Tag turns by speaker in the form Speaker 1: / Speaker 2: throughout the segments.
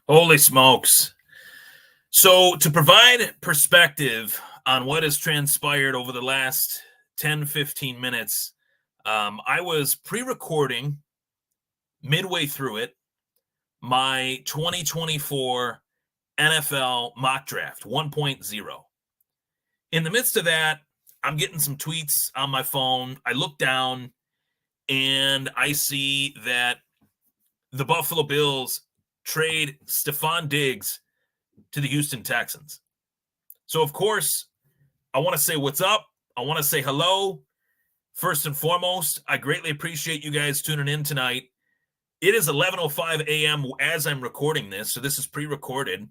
Speaker 1: Holy smokes. So, to provide perspective on what has transpired over the last 10, 15 minutes, I was pre recording midway through it my 2024 NFL mock draft 1.0. In the midst of that, I'm getting some tweets on my phone. I look down and I see that the Buffalo Bills trade Stefon Diggs to the Houston Texans. So, of course, I want to say what's up. I want to say hello. First and foremost, I greatly appreciate you guys tuning in tonight. It is 11:05 a.m. as I'm recording this, so this is pre-recorded.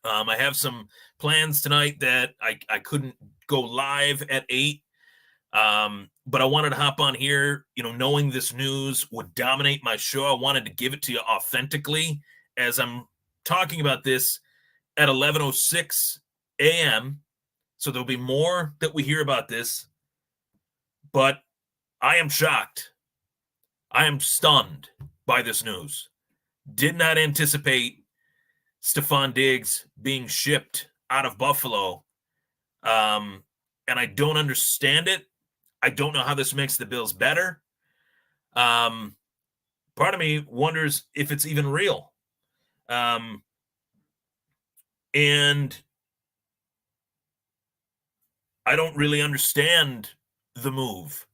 Speaker 1: I have some plans tonight that I couldn't go live at 8, but I wanted to hop on here, knowing this news would dominate my show. I wanted to give it to you authentically as I'm talking about this at 11:06 a.m., so there'll be more that we hear about this, but I am shocked. I am stunned by this news. Did not anticipate Stefon Diggs being shipped out of Buffalo, and I don't understand it. I don't know how this makes the Bills better. Part of me wonders if it's even real. And I don't really understand the move.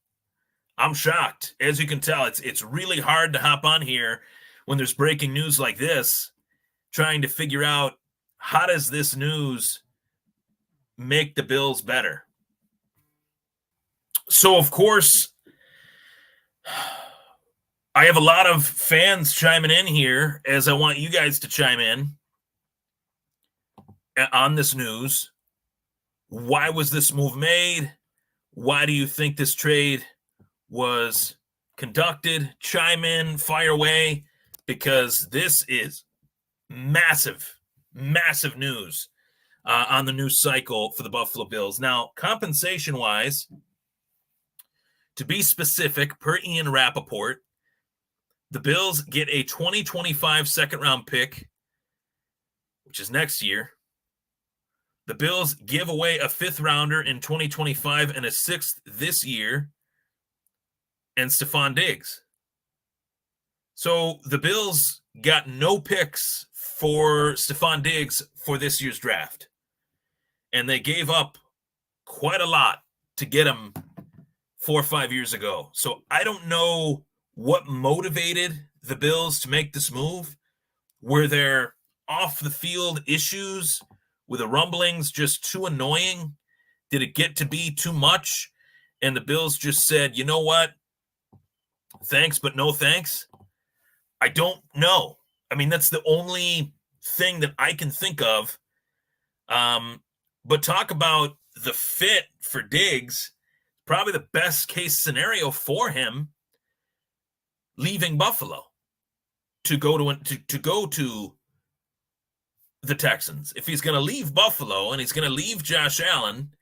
Speaker 1: I'm shocked. As you can tell, it's really hard to hop on here when there's breaking news like this, trying to figure out how does this news make the Bills better. So, of course, I have a lot of fans chiming in here as I want you guys to chime in on this news. Why was this move made? Why do you think this trade was conducted? Chime in, fire away, because this is massive, massive news on the news cycle for the Buffalo Bills. Now, compensation-wise, to be specific, per Ian Rappaport, the Bills get a 2025 second-round pick, which is next year. The Bills give away a fifth-rounder in 2025 and a sixth this year, and Stefon Diggs. So the Bills got no picks for Stefon Diggs for this year's draft. And they gave up quite a lot to get him 4 or 5 years ago. So I don't know what motivated the Bills to make this move. Were there off-the-field issues? Were the rumblings just too annoying? Did it get to be too much? And the Bills just said, you know what? Thanks, but no thanks. I don't know. I mean, that's the only thing that I can think of. But talk about the fit for Diggs, probably the best case scenario for him leaving Buffalo to go to the Texans. If he's going to leave Buffalo and he's going to leave Josh Allen,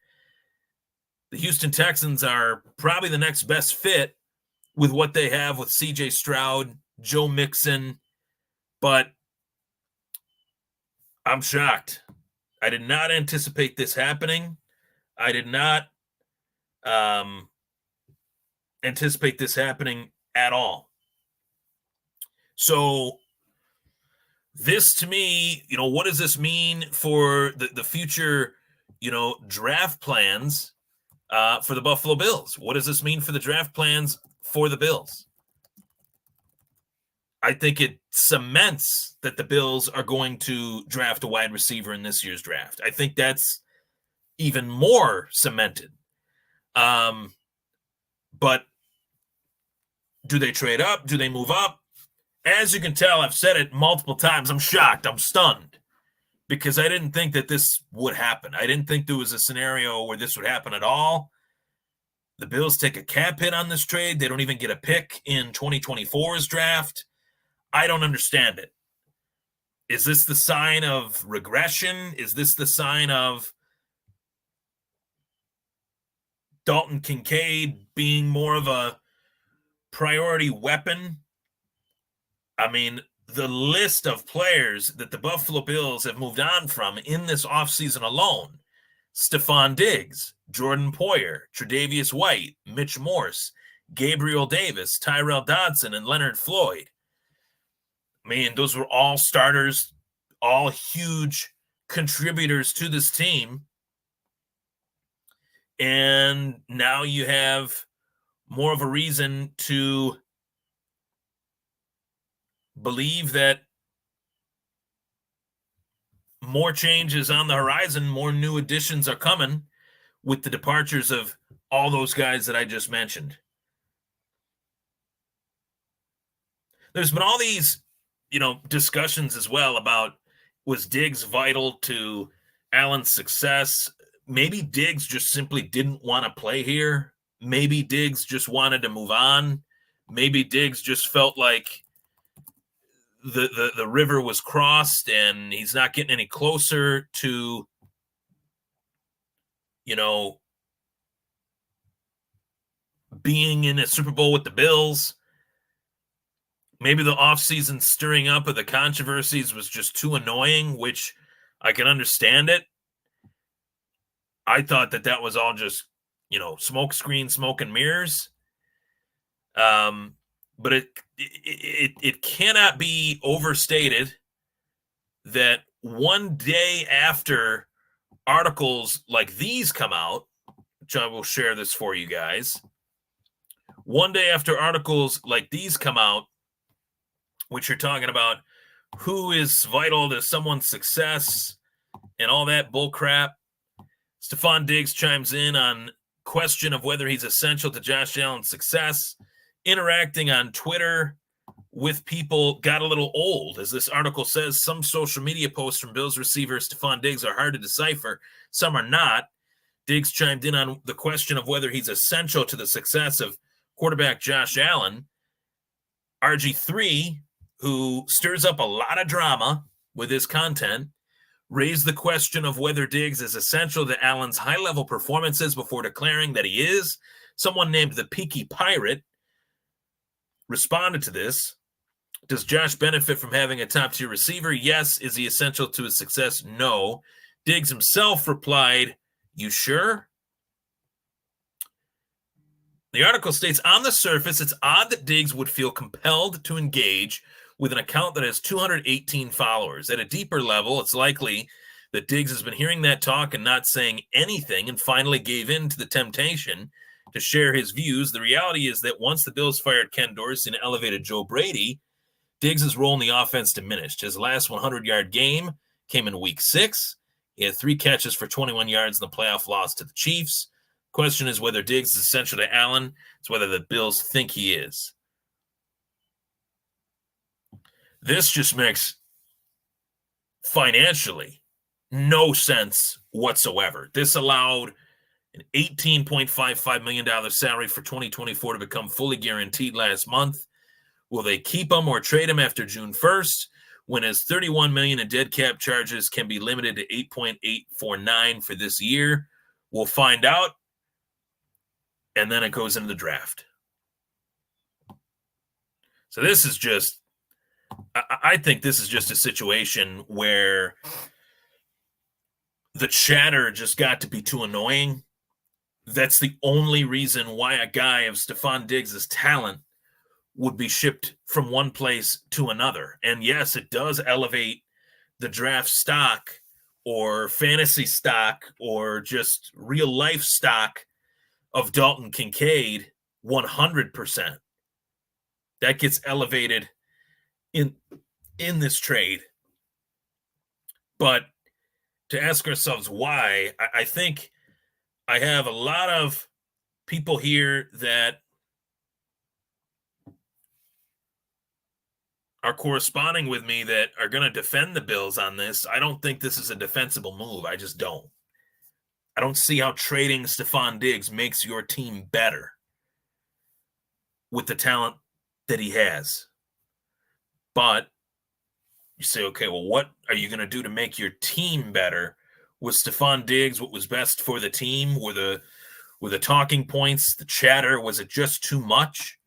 Speaker 1: the Houston Texans are probably the next best fit with what they have with C.J. Stroud, Joe Mixon, but I'm shocked. I did not anticipate this happening. I did not anticipate this happening at all. So this to me, what does this mean for the future, draft plans for the Buffalo Bills? What does this mean for the draft plans for the Bills? I think it cements that the Bills are going to draft a wide receiver in this year's draft. I think that's even more cemented. But do they trade up? Do they move up? As you can tell, I've said it multiple times. I'm shocked. I'm stunned because I didn't think that this would happen. I didn't think there was a scenario where this would happen at all. The Bills take a cap hit on this trade. They don't even get a pick in 2024's draft. I don't understand it. Is this the sign of regression? Is this the sign of Dalton Kincaid being more of a priority weapon? I mean, the list of players that the Buffalo Bills have moved on from in this offseason alone: Stefon Diggs, Jordan Poyer, Tre'Davious White, Mitch Morse, Gabriel Davis, Tyrell Dodson, and Leonard Floyd. I mean, those were all starters, all huge contributors to this team. And now you have more of a reason to believe that more change is on the horizon, more new additions are coming with the departures of all those guys that I just mentioned. There's been all these, discussions as well about, was Diggs vital to Allen's success? Maybe Diggs just simply didn't want to play here. Maybe Diggs just wanted to move on. Maybe Diggs just felt like the river was crossed and he's not getting any closer to, being in a Super Bowl with the Bills. Maybe the offseason stirring up of the controversies was just too annoying, which I can understand it. I thought that was all just, smoke screen, smoke and mirrors. But it cannot be overstated that one day after articles like these come out, which I will share this for you guys, one day after articles like these come out, which are talking about who is vital to someone's success and all that bullcrap, Stefon Diggs chimes in on question of whether he's essential to Josh Allen's success. Interacting on Twitter with people got a little old. As this article says, some social media posts from Bills receiver Stefon Diggs are hard to decipher. Some are not. Diggs chimed in on the question of whether he's essential to the success of quarterback Josh Allen. RG3, who stirs up a lot of drama with his content, raised the question of whether Diggs is essential to Allen's high-level performances before declaring that he is. Someone named the Peaky Pirate responded to this. Does Josh benefit from having a top-tier receiver? Yes. Is he essential to his success? No. Diggs himself replied, "You sure?" The article states, on the surface, it's odd that Diggs would feel compelled to engage with an account that has 218 followers. At a deeper level, it's likely that Diggs has been hearing that talk and not saying anything and finally gave in to the temptation to share his views. The reality is that once the Bills fired Ken Dorsey and elevated Joe Brady, Diggs' role in the offense diminished. His last 100-yard game came in Week 6. He had 3 catches for 21 yards in the playoff loss to the Chiefs. Question is whether Diggs is essential to Allen. It's whether the Bills think he is. This just makes financially no sense whatsoever. This allowed an $18.55 million salary for 2024 to become fully guaranteed last month. Will they keep him or trade him after June 1st, when his $31 million in dead cap charges can be limited to $8.849 for this year? We'll find out. And then it goes into the draft. So this is just, I think this is just a situation where the chatter just got to be too annoying. That's the only reason why a guy of Stefon Diggs' talent would be shipped from one place to another. And yes, it does elevate the draft stock or fantasy stock or just real life stock of Dalton Kincaid 100%. That gets elevated in this trade. But to ask ourselves why, I think I have a lot of people here that are corresponding with me that are going to defend the Bills on this. I don't think this is a defensible move. I just don't. I don't see how trading Stefon Diggs makes your team better with the talent that he has. But you say, okay, well, what are you going to do to make your team better? Was Stefon Diggs what was best for the team? Were the talking points, the chatter, was it just too much?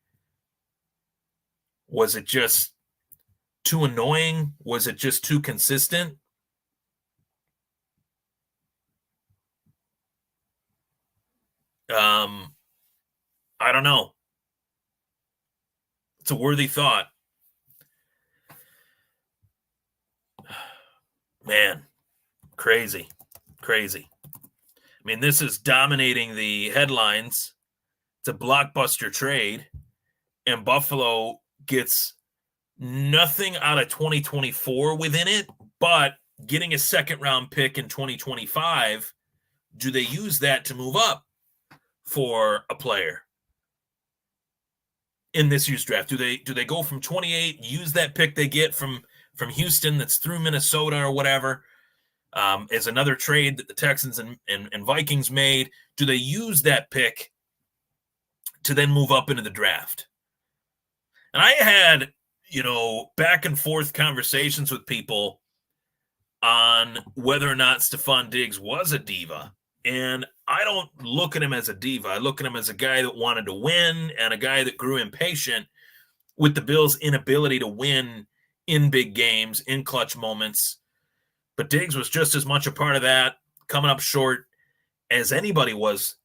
Speaker 1: Was it just too annoying? Was it just too consistent? I don't know. It's a worthy thought. Man, crazy. Crazy. I mean, this is dominating the headlines. It's a blockbuster trade, and Buffalo gets nothing out of 2024 within it, but getting a second round pick in 2025. Do they use that to move up for a player in this year's draft? Do they go from 28, use that pick they get from Houston that's through Minnesota or whatever, as another trade that the Texans and Vikings made? Do they use that pick to then move up into the draft? And I had, back and forth conversations with people on whether or not Stefon Diggs was a diva. And I don't look at him as a diva. I look at him as a guy that wanted to win and a guy that grew impatient with the Bills' inability to win in big games, in clutch moments. But Diggs was just as much a part of that, coming up short as anybody was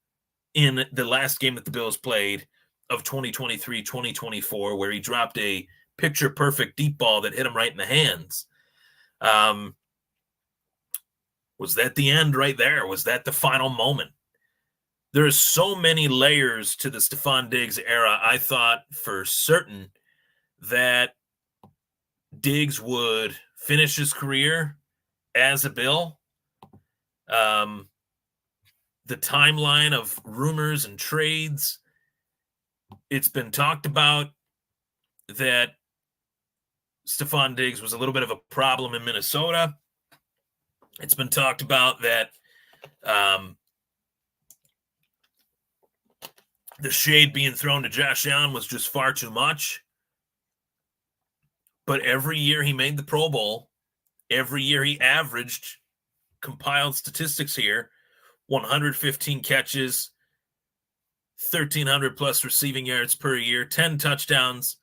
Speaker 1: in the last game that the Bills played of 2023-2024, where he dropped a picture-perfect deep ball that hit him right in the hands. Was that the end right there? Was that the final moment? There's so many layers to the Stefon Diggs era. I thought for certain that Diggs would finish his career as a Bill. The timeline of rumors and trades, it's been talked about that Stefon Diggs was a little bit of a problem in Minnesota. It's been talked about that the shade being thrown to Josh Allen was just far too much. But every year he made the Pro Bowl, every year he averaged, compiled statistics here, 115 catches, 1,300 plus receiving yards per year, 10 touchdowns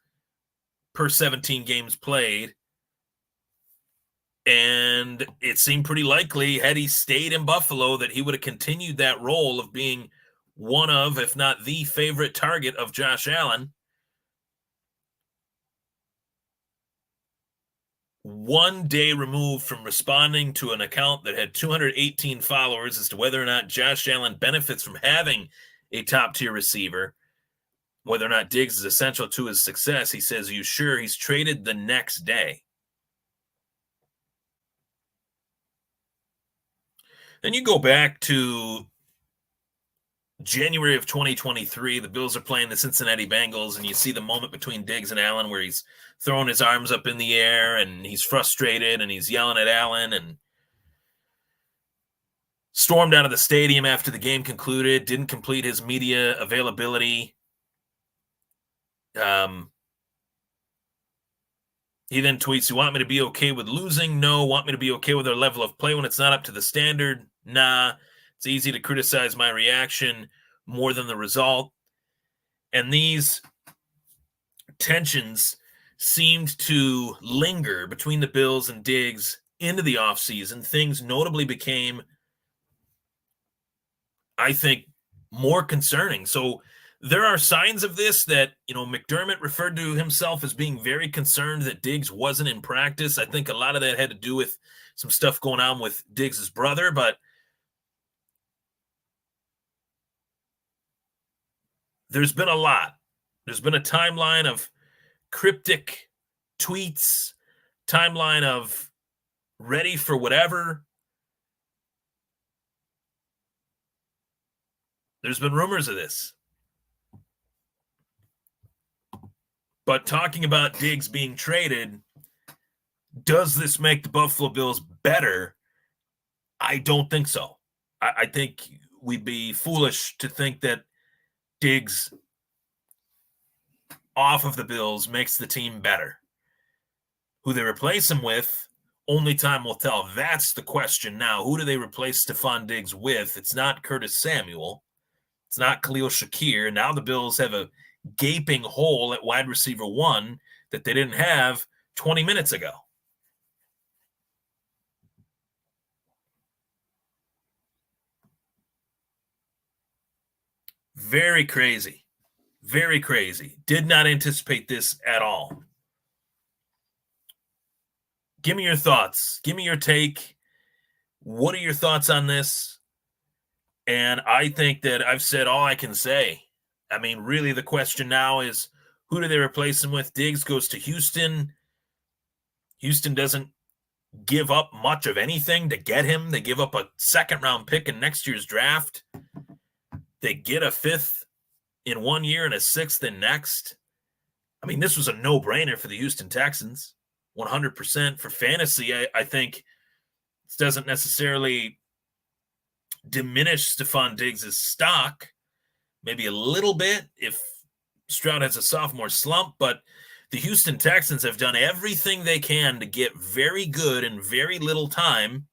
Speaker 1: per 17 games played. And it seemed pretty likely, had he stayed in Buffalo, that he would have continued that role of being one of, if not the favorite target of Josh Allen. One day removed from responding to an account that had 218 followers as to whether or not Josh Allen benefits from having a top-tier receiver, whether or not Diggs is essential to his success, he says, "Are you sure?" He's traded the next day. Then you go back to January of 2023. The Bills are playing the Cincinnati Bengals, and you see the moment between Diggs and Allen where he's throwing his arms up in the air and he's frustrated and he's yelling at Allen, and stormed out of the stadium after the game concluded, didn't complete his media availability. He then tweets, "You want me to be okay with losing? No. Want me to be okay with our level of play when it's not up to the standard? Nah. It's easy to criticize my reaction more than the result." And these tensions seemed to linger between the Bills and Diggs into the offseason. Things notably became, I think, more concerning. So there are signs of this that, McDermott referred to himself as being very concerned that Diggs wasn't in practice. I think a lot of that had to do with some stuff going on with Diggs' brother, but there's been a lot. There's been a timeline of cryptic tweets, timeline of ready for whatever. There's been rumors of this. But talking about Diggs being traded, does this make the Buffalo Bills better? I don't think so. I think we'd be foolish to think that Diggs off of the Bills makes the team better. Who they replace him with, only time will tell. That's the question now. Who do they replace Stefon Diggs with? It's not Curtis Samuel. It's not Khalil Shakir. Now the Bills have a gaping hole at wide receiver 1 that they didn't have 20 minutes ago. Very crazy. Very crazy. Did not anticipate this at all. Give me your thoughts. Give me your take. What are your thoughts on this? And I think that I've said all I can say. I mean, really, the question now is, who do they replace him with? Diggs goes to Houston. Houston doesn't give up much of anything to get him. They give up a second-round pick in next year's draft. They get a fifth in 1 year and a sixth in next. I mean, this was a no-brainer for the Houston Texans, 100%. For fantasy, I think this doesn't necessarily diminish Stefon Diggs' stock, maybe a little bit if Stroud has a sophomore slump, but the Houston Texans have done everything they can to get very good in very little time,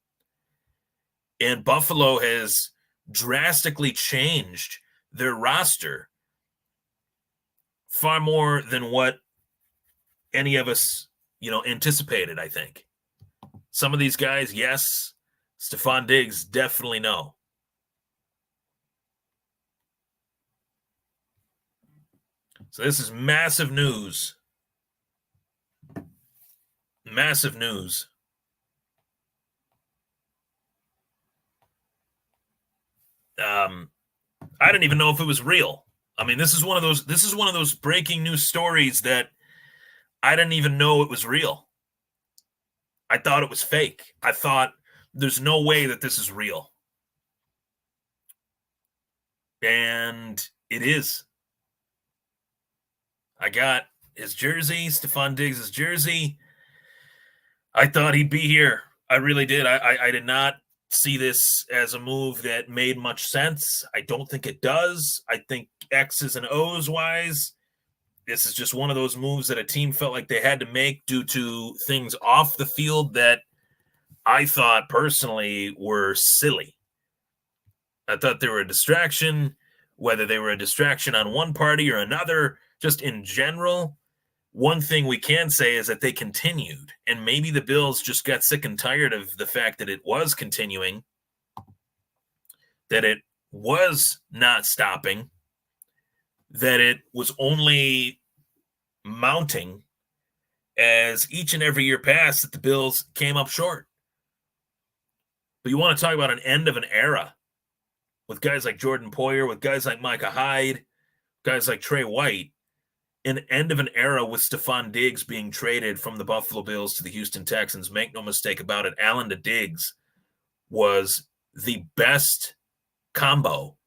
Speaker 1: and Buffalo has drastically changed their roster far more than what any of us, anticipated, I think. Some of these guys, yes. Stefon Diggs, definitely no. So this is massive news. Massive news. I didn't even know if it was real. I mean, this is one of those breaking news stories that I didn't even know it was real. I thought it was fake. I thought there's no way that this is real. And it is. I got his jersey, Stefon Diggs' jersey. I thought he'd be here. I really did. I did not see this as a move that made much sense. I don't think it does. I think X's and O's wise, this is just one of those moves that a team felt like they had to make due to things off the field that I thought personally were silly. I thought they were a distraction, whether they were a distraction on one party or another, just in general. One thing we can say is that they continued, and maybe the Bills just got sick and tired of the fact that it was continuing, that it was not stopping, that it was only mounting as each and every year passed that the Bills came up short. But you want to talk about an end of an era with guys like Jordan Poyer, with guys like Micah Hyde, guys like Trey White, an end of an era with Stefon Diggs being traded from the Buffalo Bills to the Houston Texans. Make no mistake about it, Allen to Diggs was the best combo,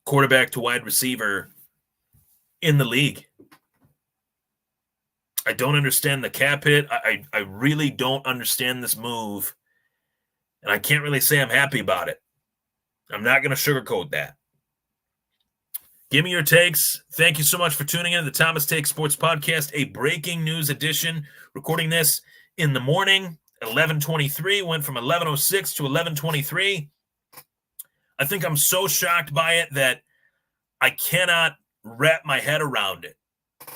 Speaker 1: quarterback to wide receiver, in the league. I don't understand the cap hit. I really don't understand this move, and I can't really say I'm happy about it. I'm not going to sugarcoat that. Give me your takes. Thank you so much for tuning in to the Thomas Take Sports Podcast, a breaking news edition. Recording this in the morning, 11:23, went from 11:06 to 11:23. I think I'm so shocked by it that I cannot wrap my head around it.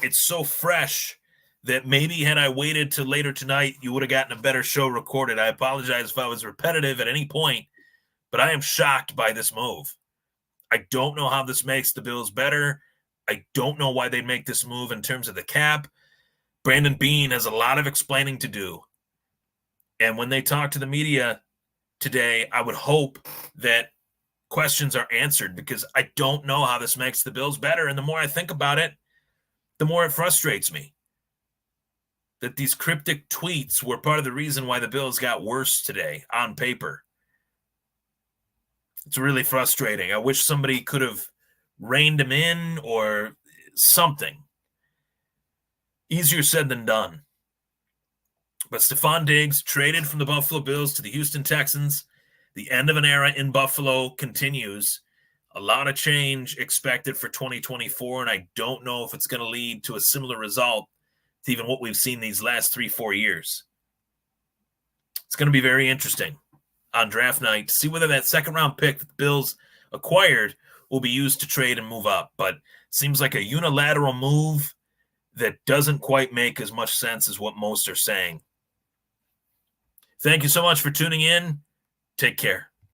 Speaker 1: It's so fresh that maybe had I waited till later tonight, you would have gotten a better show recorded. I apologize if I was repetitive at any point, but I am shocked by this move. I don't know how this makes the Bills better. I don't know why they make this move in terms of the cap. Brandon Beane has a lot of explaining to do. And when they talk to the media today, I would hope that questions are answered, because I don't know how this makes the Bills better. And the more I think about it, the more it frustrates me that these cryptic tweets were part of the reason why the Bills got worse today on paper. It's really frustrating. I wish somebody could have reined him in or something. Easier said than done. But Stefon Diggs traded from the Buffalo Bills to the Houston Texans. The end of an era in Buffalo continues. A lot of change expected for 2024, and I don't know if it's going to lead to a similar result to even what we've seen these last 3-4 years. It's going to be very interesting on draft night to see whether that second-round pick that the Bills acquired will be used to trade and move up. But it seems like a unilateral move that doesn't quite make as much sense as what most are saying. Thank you so much for tuning in. Take care.